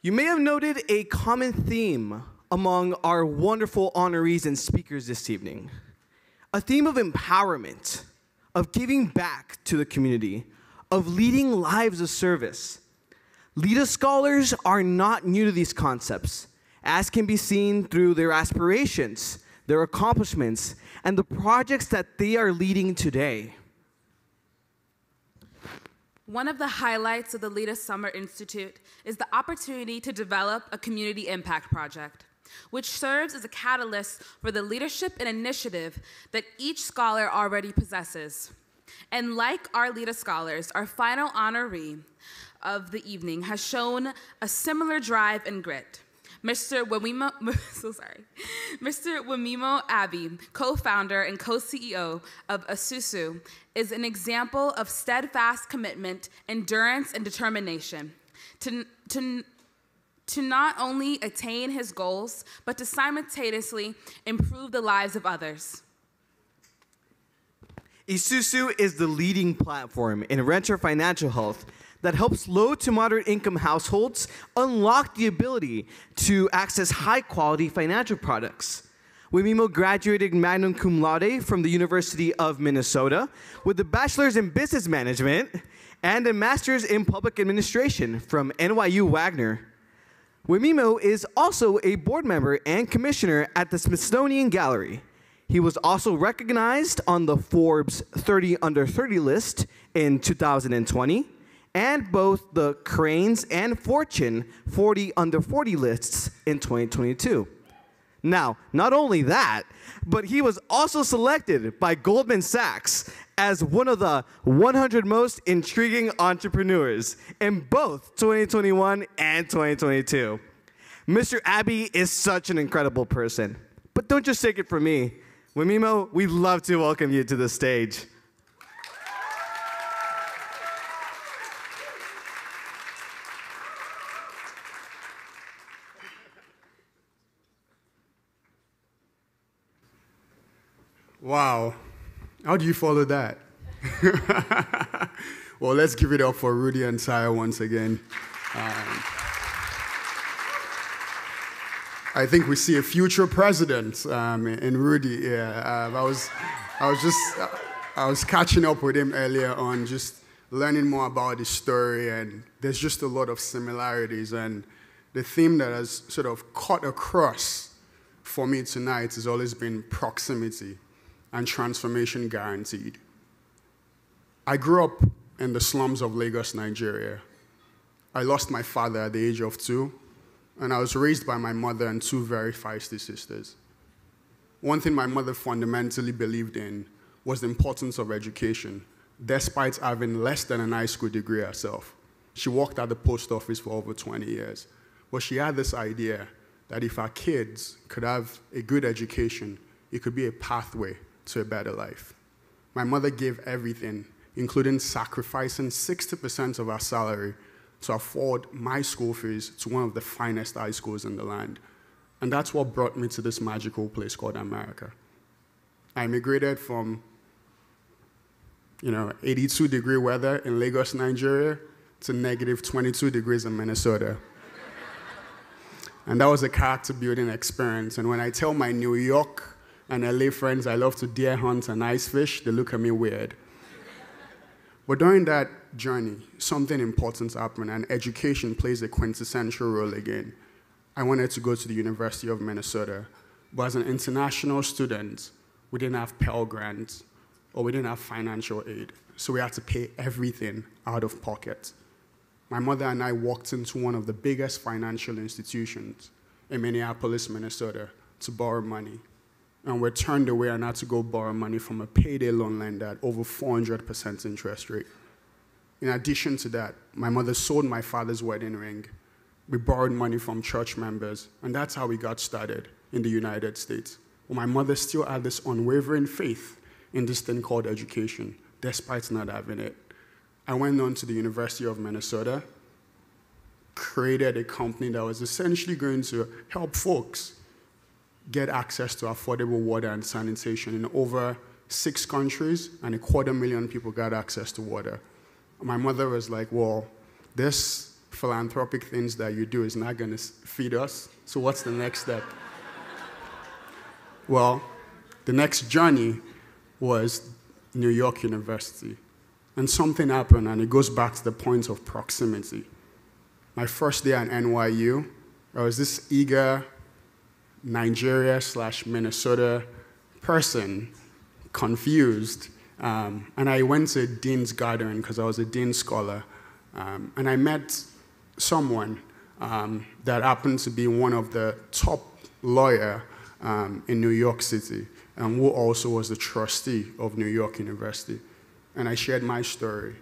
You may have noted a common theme among our wonderful honorees and speakers this evening. A theme of empowerment, of giving back to the community, of leading lives of service. LEDA scholars are not new to these concepts, as can be seen through their aspirations, their accomplishments, and the projects that they are leading today. One of the highlights of the LEDA Summer Institute is the opportunity to develop a community impact project, which serves as a catalyst for the leadership and initiative that each scholar already possesses. And like our LEDA scholars, our final honoree of the evening has shown a similar drive and grit. Mr. Wemimo Abbey, co-founder and co-CEO of Esusu, is an example of steadfast commitment, endurance, and determination to not only attain his goals, but to simultaneously improve the lives of others. Esusu is the leading platform in renter financial health that helps low to moderate income households unlock the ability to access high-quality financial products. Wemimo graduated magna cum laude from the University of Minnesota with a bachelor's in business management and a master's in public administration from NYU Wagner. Wemimo is also a board member and commissioner at the Smithsonian Gallery. He was also recognized on the Forbes 30 Under 30 list in 2020, and both the Crain's and Fortune 40 Under 40 lists in 2022. Now, not only that, but he was also selected by Goldman Sachs as one of the 100 most intriguing entrepreneurs in both 2021 and 2022. Mr. Abbey is such an incredible person. But don't just take it from me. Wemimo, we'd love to welcome you to the stage. Wow, how do you follow that? Well, let's give it up for Rudy and Saya once again. I think we see a future president in Rudy. Yeah, I was catching up with him earlier on, just learning more about his story, and there's just a lot of similarities. And the theme that has sort of cut across for me tonight has always been proximity and transformation guaranteed. I grew up in the slums of Lagos, Nigeria. I lost my father at the age of 2, and I was raised by my mother and 2 very feisty sisters. One thing my mother fundamentally believed in was the importance of education, despite having less than an high school degree herself. She worked at the post office for over 20 years. But she had this idea that if our kids could have a good education, it could be a pathway to a better life. My mother gave everything, including sacrificing 60% of our salary to afford my school fees to one of the finest high schools in the land. And that's what brought me to this magical place called America. I immigrated from 82-degree weather in Lagos, Nigeria, to negative 22 degrees in Minnesota. And that was a character-building experience. And when I tell my New York and LA friends I love to deer hunt and ice fish, they look at me weird. But during that journey, something important happened, and education plays a quintessential role again. I wanted to go to the University of Minnesota, but as an international student, we didn't have Pell Grants, or we didn't have financial aid, so we had to pay everything out of pocket. My mother and I walked into one of the biggest financial institutions in Minneapolis, Minnesota, to borrow money. And we're turned away and had to go borrow money from a payday loan lender at over 400% interest rate. In addition to that, my mother sold my father's wedding ring. We borrowed money from church members, and that's how we got started in the United States. But my mother still had this unwavering faith in this thing called education, despite not having it. I went on to the University of Minnesota, created a company that was essentially going to help folks get access to affordable water and sanitation in over 6 countries, and 250,000 people got access to water. My mother was like, well, this philanthropic things that you do is not going to feed us. So what's the next step? Well, the next journey was New York University. And something happened, and it goes back to the point of proximity. My first day at NYU, I was this eager Nigeria/Minnesota person, confused. And I went to a dean's gathering because I was a dean scholar. And I met someone that happened to be one of the top lawyers in New York City, who also was the trustee of New York University. And I shared my story.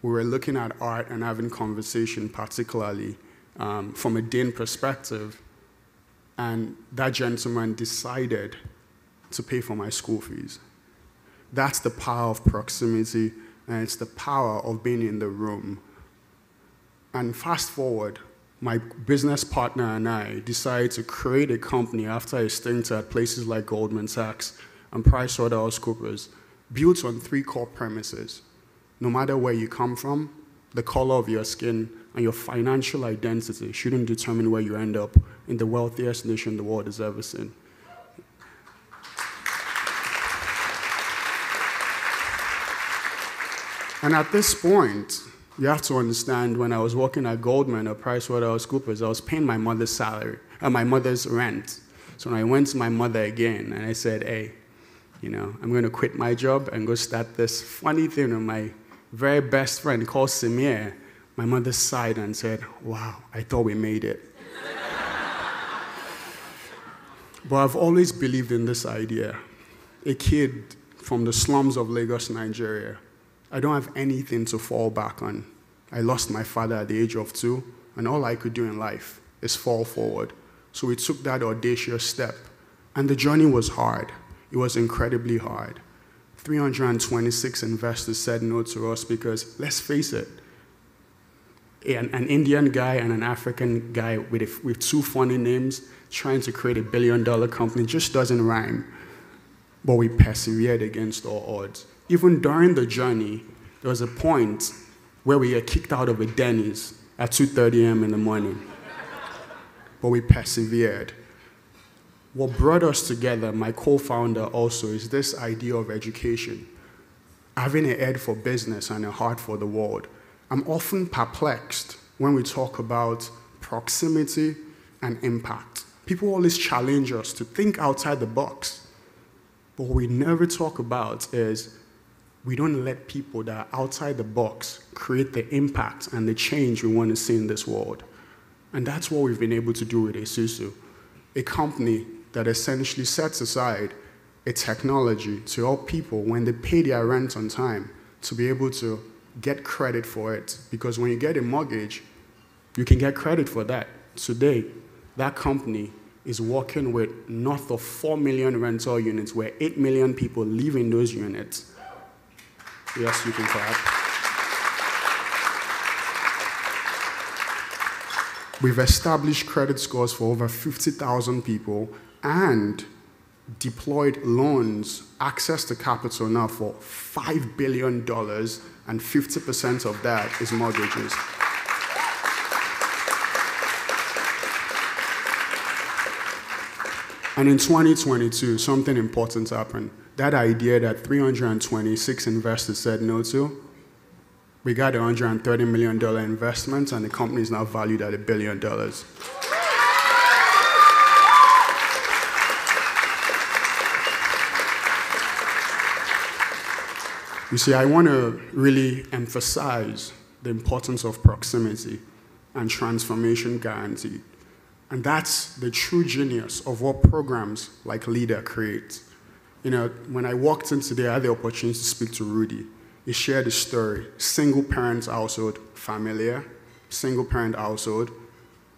We were looking at art and having conversation, particularly from a dean perspective. And that gentleman decided to pay for my school fees. That's the power of proximity, and it's the power of being in the room. And fast forward, my business partner and I decided to create a company after a stint at places like Goldman Sachs and PricewaterhouseCoopers, built on 3 core premises. No matter where you come from, the color of your skin, and your financial identity shouldn't determine where you end up in the wealthiest nation the world has ever seen. And at this point, you have to understand, when I was working at Goldman or PricewaterhouseCoopers, I was paying my mother's salary, my mother's rent. So when I went to my mother again, and I said, hey, I'm going to quit my job and go start this funny thing with my very best friend called Samir, my mother sighed and said, wow, I thought we made it. But I've always believed in this idea. A kid from the slums of Lagos, Nigeria, I don't have anything to fall back on. I lost my father at the age of 2, and all I could do in life is fall forward. So we took that audacious step. And the journey was hard. It was incredibly hard. 326 investors said no to us because, let's face it, an Indian guy and an African guy with 2 funny names trying to create $1 billion company just doesn't rhyme. But we persevered against all odds. Even during the journey, there was a point where we were kicked out of a Denny's at 2:30 a.m. in the morning. But we persevered. What brought us together, my co-founder also, is this idea of education. Having a head for business and a heart for the world. I'm often perplexed when we talk about proximity and impact. People always challenge us to think outside the box. But what we never talk about is we don't let people that are outside the box create the impact and the change we want to see in this world. And that's what we've been able to do with Esusu, a company that essentially sets aside a technology to help people, when they pay their rent on time, to be able to get credit for it. Because when you get a mortgage, you can get credit for that. Today, that company is working with north of 4 million rental units, where 8 million people live in those units. Yes, you can clap. We've established credit scores for over 50,000 people and deployed loans, access to capital now for $5 billion, and 50% of that is mortgages. And in 2022, something important happened. That idea that 326 investors said no to, we got a $130 million investment, and the company is now valued at $1 billion. You see, I want to really emphasize the importance of proximity and transformation guaranteed. And that's the true genius of what programs like LEDA create. When I walked in today, I had the opportunity to speak to Rudy. He shared a story, single-parent household, familiar, single-parent household.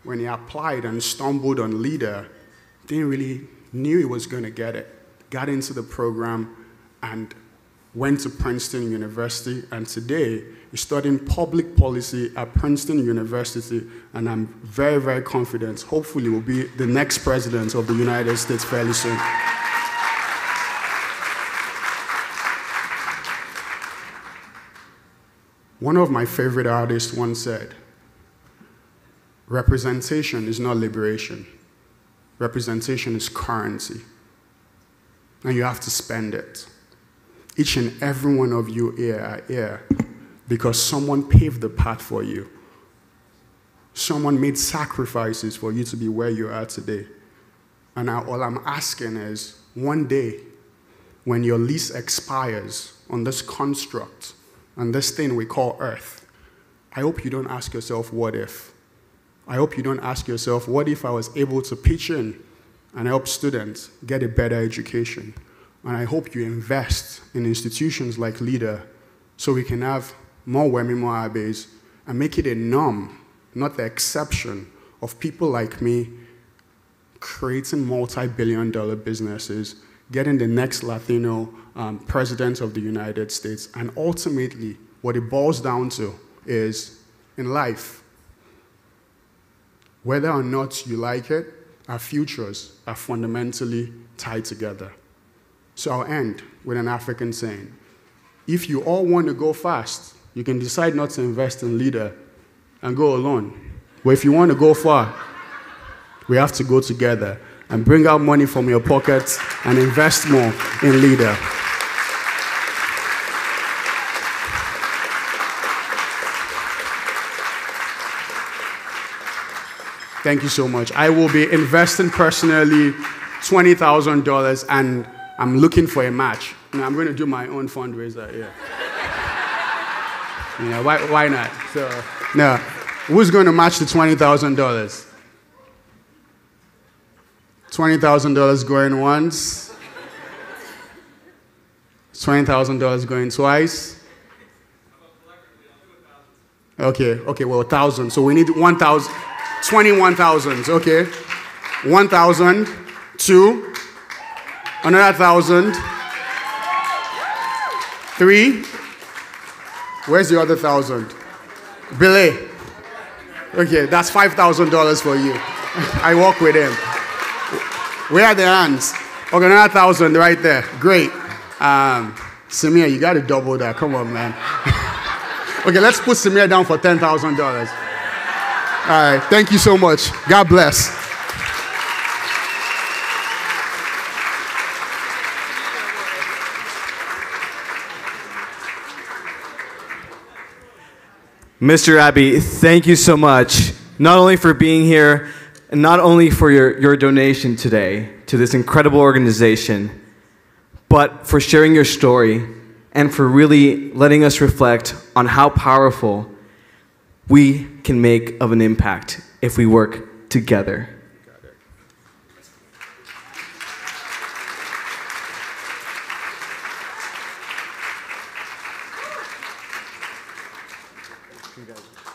When he applied and stumbled on LEDA, didn't really knew he was going to get it. Got into the program and went to Princeton University, and today he's studying public policy at Princeton University, and I'm very, very confident, hopefully will be the next president of the United States fairly soon. One of my favorite artists once said, Representation is not liberation. Representation is currency. And you have to spend it. Each and every one of you here are here because someone paved the path for you. Someone made sacrifices for you to be where you are today. And now all I'm asking is, one day, when your lease expires on this construct, on this thing we call Earth, I hope you don't ask yourself, what if? I hope you don't ask yourself, what if I was able to pitch in and help students get a better education? And I hope you invest in institutions like LEDA so we can have more Wemimo Abbeys and make it a norm, not the exception, of people like me creating multi-billion-dollar businesses, getting the next Latino president of the United States. And ultimately, what it boils down to is, in life, whether or not you like it, our futures are fundamentally tied together. So I'll end with an African saying. If you all want to go fast, you can decide not to invest in LEDA and go alone. But if you want to go far, we have to go together and bring out money from your pockets and invest more in LEDA. Thank you so much. I will be investing personally $20,000 and I'm looking for a match. Now, I'm going to do my own fundraiser, yeah. Yeah, why not? So, now, who's going to match the $20,000? $20,000 going once. $20,000 going twice. Okay, well, 1,000. So we need 1,000, 21,000, okay. 1,000, 2, another 1,000, 3. Where's the other 1,000? Billy. Okay, that's $5,000 for you. I work with him. Where are the hands? Okay, another 1,000 right there. Great. Samir, you got to double that. Come on, man. Okay, let's put Samir down for $10,000. All right, thank you so much. God bless. Mr. Abbey, thank you so much, not only for being here, and not only for your donation today to this incredible organization, but for sharing your story and for really letting us reflect on how powerful we can make of an impact if we work together. Congratulations.